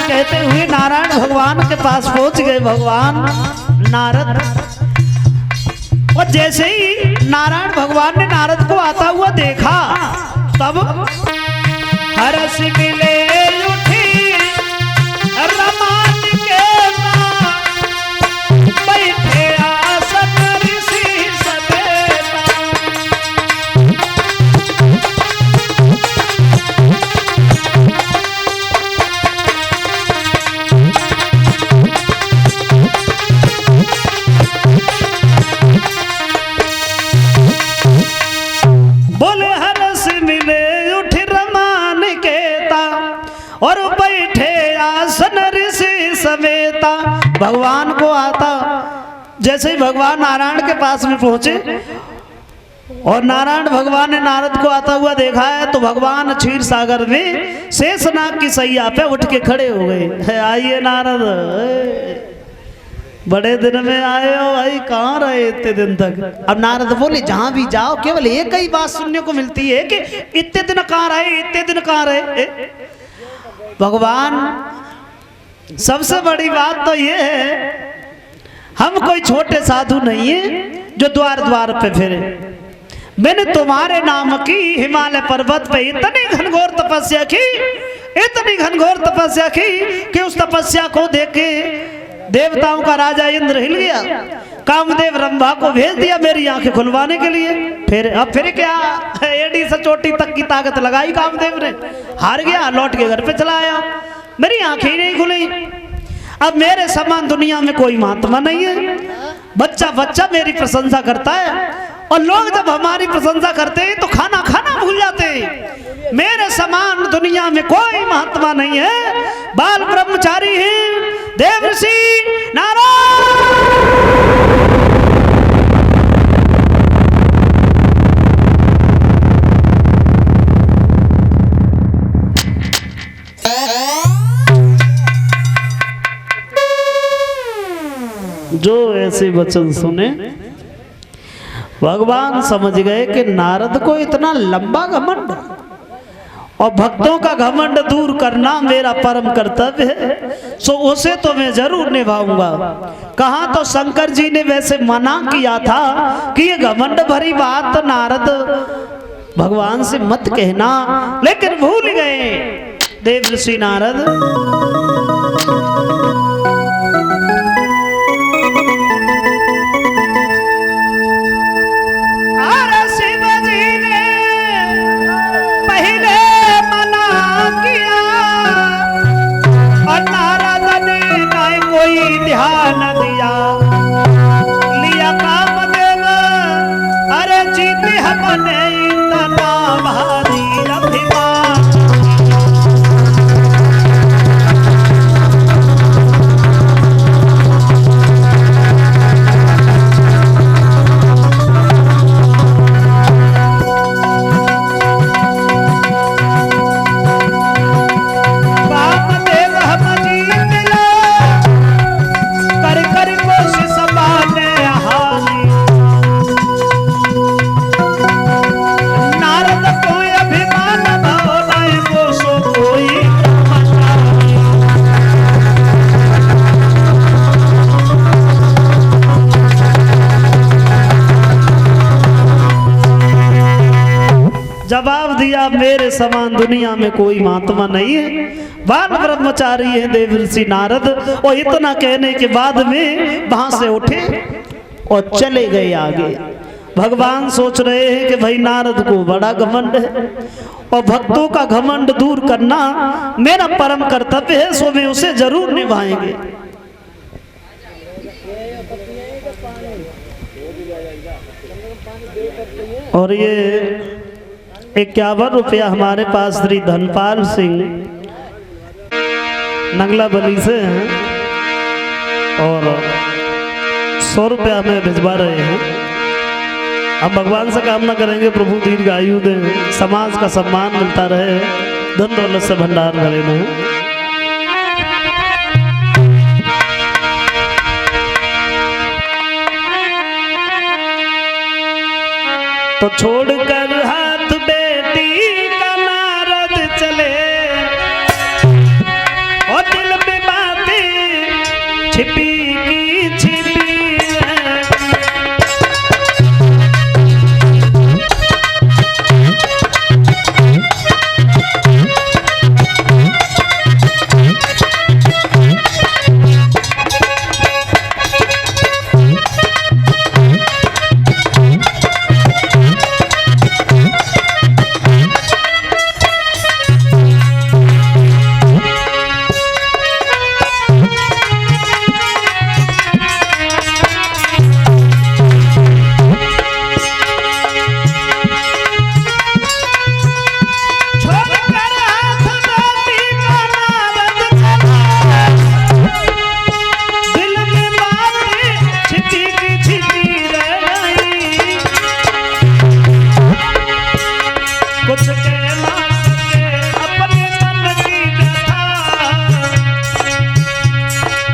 कहते हुए नारायण भगवान के पास पहुंच गए भगवान नारद। और जैसे ही नारायण भगवान ने नारद को आता हुआ देखा तब हर्ष मिले उठी रमान के बैठे आसन ऋषि सवेता। बोले हर्ष मिले उठ रमान केता और बैठे आसन ऋषि सवेता। भगवान को आता जैसे ही भगवान नारायण के पास में पहुंचे और नारायण भगवान ने नारद को आता हुआ देखा है तो भगवान क्षीर सागर में शेषनाग की सैया पे उठ के खड़े हो गए। आइए नारद, बड़े दिन में आए हो भाई, कहाँ रहे इतने दिन तक। अब नारद बोले जहां भी जाओ केवल एक ही बात सुनने को मिलती है कि इतने दिन कहाँ रहे, इतने दिन कहाँ रहे। भगवान सबसे बड़ी बात तो ये है हम कोई छोटे साधु नहीं है जो द्वार द्वार पे फिरे। मैंने तुम्हारे नाम की हिमालय पर्वत पे इतनी घनघोर तपस्या की, इतनी घनघोर तपस्या की कि उस तपस्या को देख के देवताओं का राजा इंद्र हिल गया। कामदेव रंभा को भेज दिया मेरी आंखें खुलवाने के लिए। फिर क्या, एड़ी से चोटी तक की ताकत लगाई कामदेव ने, हार गया, लौट के घर पे चला आया, मेरी आंखें ही नहीं खुली। अब मेरे समान दुनिया में कोई महात्मा नहीं है। बच्चा बच्चा मेरी प्रशंसा करता है और लोग जब हमारी प्रशंसा करते हैं तो खाना खाना भूल जाते हैं। मेरे समान दुनिया में कोई महात्मा नहीं है। बाल ब्रह्मचारी है देवर्षि नारायण। जो ऐसे वचन सुने भगवान समझ गए कि नारद को इतना लंबा घमंड, और भक्तों का घमंड दूर करना मेरा परम कर्तव्य है, सो उसे तो मैं जरूर निभाऊंगा। कहा तो शंकर जी ने वैसे मना किया था कि ये घमंड भरी बात नारद भगवान से मत कहना, लेकिन भूल गए देवर्षि नारद। ध्यान दिया लिया कामदेव, अरे जीते हमने इतना भारी अभिमान। जवाब दिया मेरे समान दुनिया में कोई महात्मा नहीं है। बाल ब्रह्मचारी है देवर्षि नारद। और इतना कहने के बाद में वहां से उठे और चले गए आगे। भगवान सोच रहे हैं कि भाई नारद को बड़ा घमंड है और भक्तों का घमंड दूर करना मेरा परम कर्तव्य है, सो वे उसे जरूर निभाएंगे। और ये 51 रुपया हमारे पास श्री धनपाल सिंह नंगला बली से हैं और 100 रुपया हमें भिजवा रहे हैं। हम भगवान से कामना करेंगे प्रभु दीर्घ आयु दें, समाज का सम्मान मिलता रहे, धन दौलत से भंडार भरे में। तो छोड़कर हाथ बेटी का नारद चले और दिल छिपी की छिपी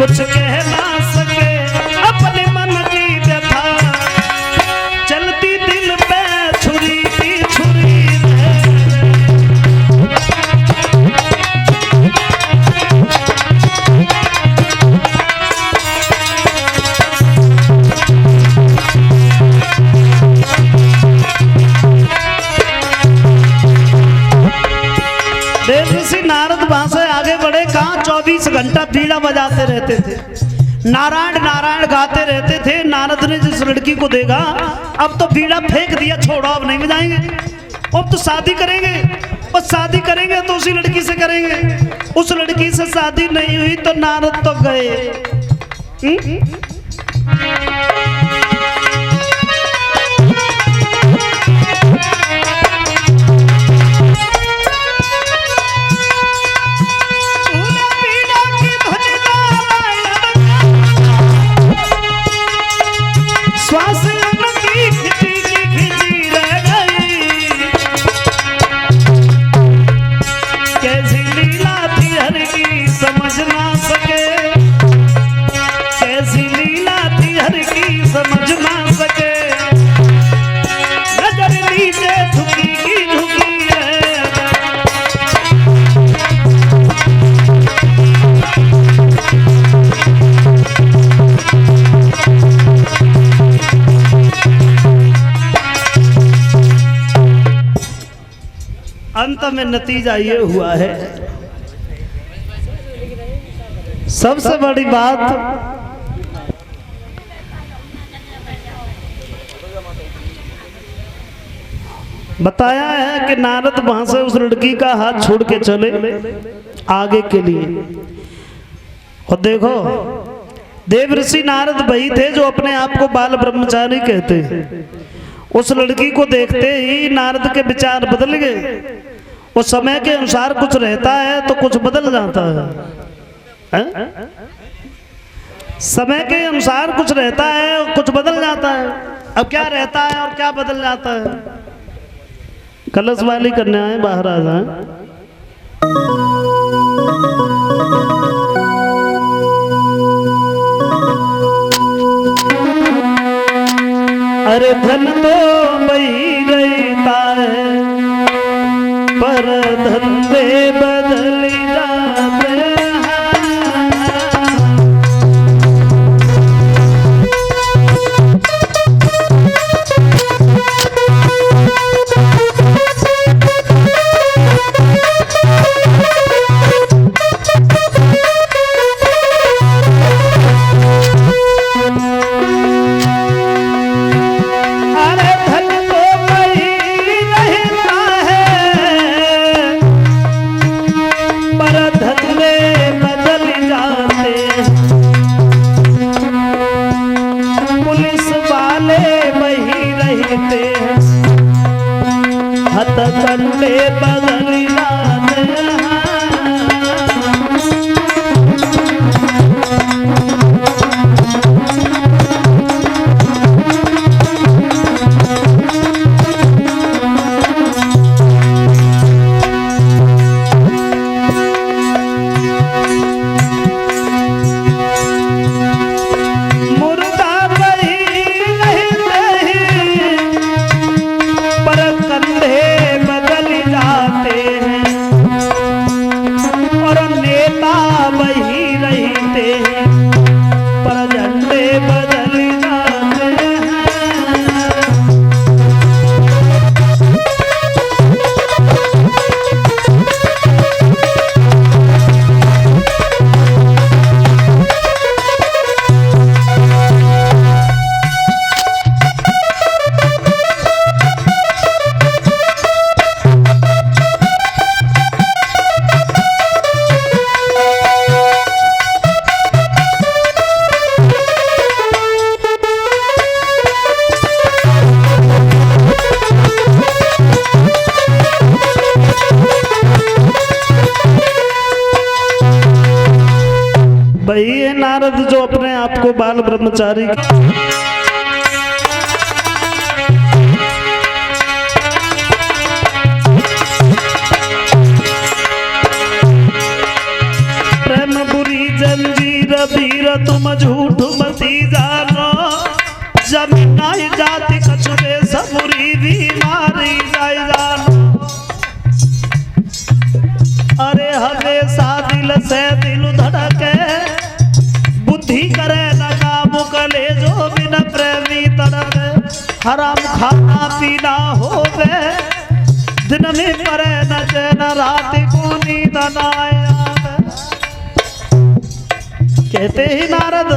कुछ कह ना सके अपने मन की व्यथा चलती दिल पे छुरी की छुरी देव ऋषि नारद वहां से आगे बढ़े। कहाँ 24 घंटा बीड़ा बजाते रहते थे, नारायण नारायण गाते रहते थे। नारद ने जिस लड़की को देखा अब तो बीड़ा फेंक दिया, छोड़ो अब नहीं बजाएंगे, अब तो शादी करेंगे और शादी करेंगे तो उसी लड़की से करेंगे। उस लड़की से शादी नहीं हुई तो नारद तो गए। श्वास उनकी खिंची की खिंची रह गई, कैसी लीला थी हर की समझ ना सके, कैसी लीला थी हर की समझ ना सके। नजर नीचे झुकी की झुकी है, अंत में नतीजा ये हुआ है। सबसे बड़ी बात बताया है कि नारद वहां से उस लड़की का हाथ छोड़ के चले आगे के लिए। और देखो देव ऋषि नारद वही थे जो अपने आप को बाल ब्रह्मचारी कहते हैं। उस लड़की को देखते ही नारद के विचार बदल गए। उस समय के अनुसार कुछ रहता है तो कुछ बदल जाता है, समय के अनुसार कुछ रहता है और कुछ बदल जाता है। अब क्या रहता है और क्या बदल जाता है? कलश वाली कन्याएं बाहर आ जाए। अरे धन तो बही रहता है पर धंधे बदल जाते हैं। अरे भाई ये नारद जो अपने आप को बाल ब्रह्मचारी प्रेम बुरी जंजीर वीर तुम झूठ मती जानो जब नहीं जाती कछुरे सबुरी बीमारी जाय जानो अरे हमेशा दिल से दिल धड़के बुद्धि करे न काम कले जो बिन प्रेमी तड़के हराम खाना पीना होवे दिन में परे न चैन रात को नींद न आए कहते ही नारद